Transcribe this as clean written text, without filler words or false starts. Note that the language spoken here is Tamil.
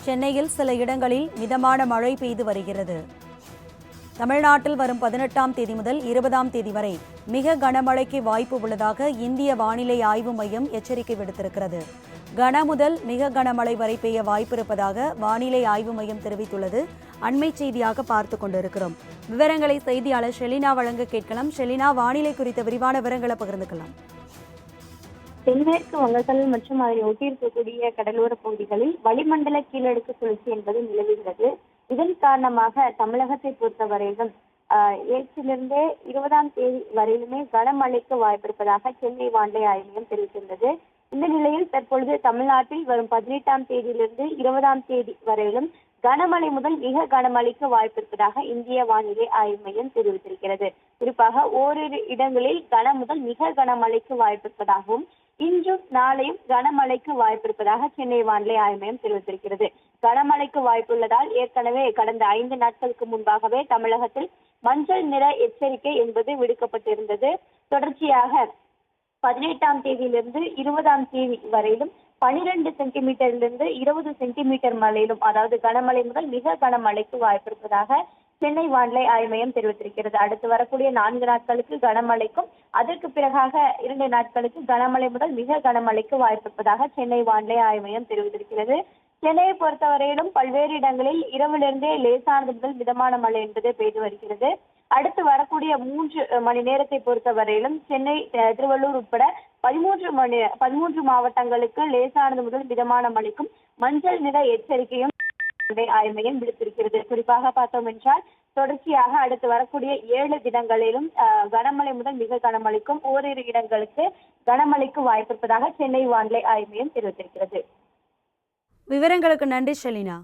சென்னையில் சில இடங்களில் மிதமான மழை பெய்து வருகிறது. தமிழ்நாட்டில் வரும் 18ஆம் தேதி முதல் 20ஆம் தேதி வரை மிக கனமழைக்கு வாய்ப்பு உள்ளதாக இந்திய வானிலை ஆய்வு மையம் எச்சரிக்கை விடுத்திருக்கிறது. கன முதல் மிக கனமழை வரை பெய்ய வாய்ப்பிருப்பதாக வானிலை ஆய்வு மையம் தெரிவித்துள்ளது. அண்மை செய்தியாக பார்த்து கொண்டிருக்கிறோம். விவரங்களை செய்தியாளர் ஷெலினா வழங்க கேட்கலாம். ஷெலினா, வானிலை குறித்த விரிவான விவரங்களை பகிர்ந்துக்கலாம். தென்மேற்கு வங்கக்கடல் மற்றும் அதனை ஒட்டியிருக்கக்கூடிய கடலோர பகுதிகளில் வளிமண்டல கீழடுக்கு சுழற்சி என்பது நிலவுகிறது. இதன் காரணமாக தமிழகத்தை பொறுத்தவரையிலும் ஏற்றிலிருந்தே 20ஆம் தேதி வரையிலுமே கனமழைக்கு வாய்ப்பிருப்பதாக சென்னை வானிலை ஆய்வு மையம் தெரிவித்துள்ளது. இந்த நிலையில் தற்பொழுது தமிழ்நாட்டில் வரும் 18ஆம் தேதியிலிருந்து 20ஆம் தேதி வரையிலும் கனமழை முதல் மிக கனமழைக்கு வாய்ப்பிருப்பதாக இந்திய வானிலை ஆய்வு மையம் தெரிவித்திருக்கிறது. குறிப்பாக ஓரிரு இடங்களில் கன முதல் மிக கனமழைக்கு வாய்ப்பிருப்பதாகவும் இன்றும் நாளையும் கனமழைக்கு வாய்ப்பிருப்பதாக சென்னை வானிலை ஆய்வு மையம் தெரிவித்திருக்கிறது. கனமழைக்கு வாய்ப்புள்ளதால் ஏற்கனவே கடந்த 5 நாட்களுக்கு முன்பாகவே தமிழகத்தில் மஞ்சள் நிற எச்சரிக்கை என்பது விடுக்கப்பட்டிருந்தது. தொடர்ச்சியாக 18ஆம் தேதியிலிருந்து 20ஆம் தேதி வரையிலும் 12 சென்டிமீட்டரிலிருந்து 20 சென்டிமீட்டர் மழையிலும், அதாவது கனமழை முதல் மிக கனமழைக்கு வாய்ப்பிருப்பதாக சென்னை வானிலை ஆய்வு மையம் தெரிவித்திருக்கிறது. அடுத்து வரக்கூடிய 4 நாட்களுக்கு கனமழைக்கும், அதற்கு பிறகாக 2 நாட்களுக்கு கனமழை முதல் மிக கனமழைக்கு வாய்ப்பிருப்பதாக சென்னை வானிலை ஆய்வு மையம் தெரிவித்திருக்கிறது. சென்னையை பொறுத்தவரையிலும் பல்வேறு இடங்களில் இரவிலிருந்தே லேசானது முதல் மிதமான மழை என்பது பெய்து வருகிறது. அடுத்து வரக்கூடிய 3 மணி நேரத்தை பொறுத்தவரையிலும் சென்னை, திருவள்ளூர் உட்பட 13 மாவட்டங்களுக்கு லேசானது முதல் மிதமான மழைக்கும் மஞ்சள் நிற எச்சரிக்கையும் ஆய்வு மையம் விடுத்திருக்கிறது. குறிப்பாக பார்த்தோம் என்றால் தொடர்ச்சியாக அடுத்து வரக்கூடிய 7 தினங்களிலும் கனமழை முதல் மிக கனமழைக்கும், ஓரிரு இடங்களுக்கு கனமழைக்கு வாய்ப்பிருப்பதாக சென்னை வானிலை ஆய்வு மையம் தெரிவித்திருக்கிறது. விவரங்களுக்கு நன்றி ஷெலினா.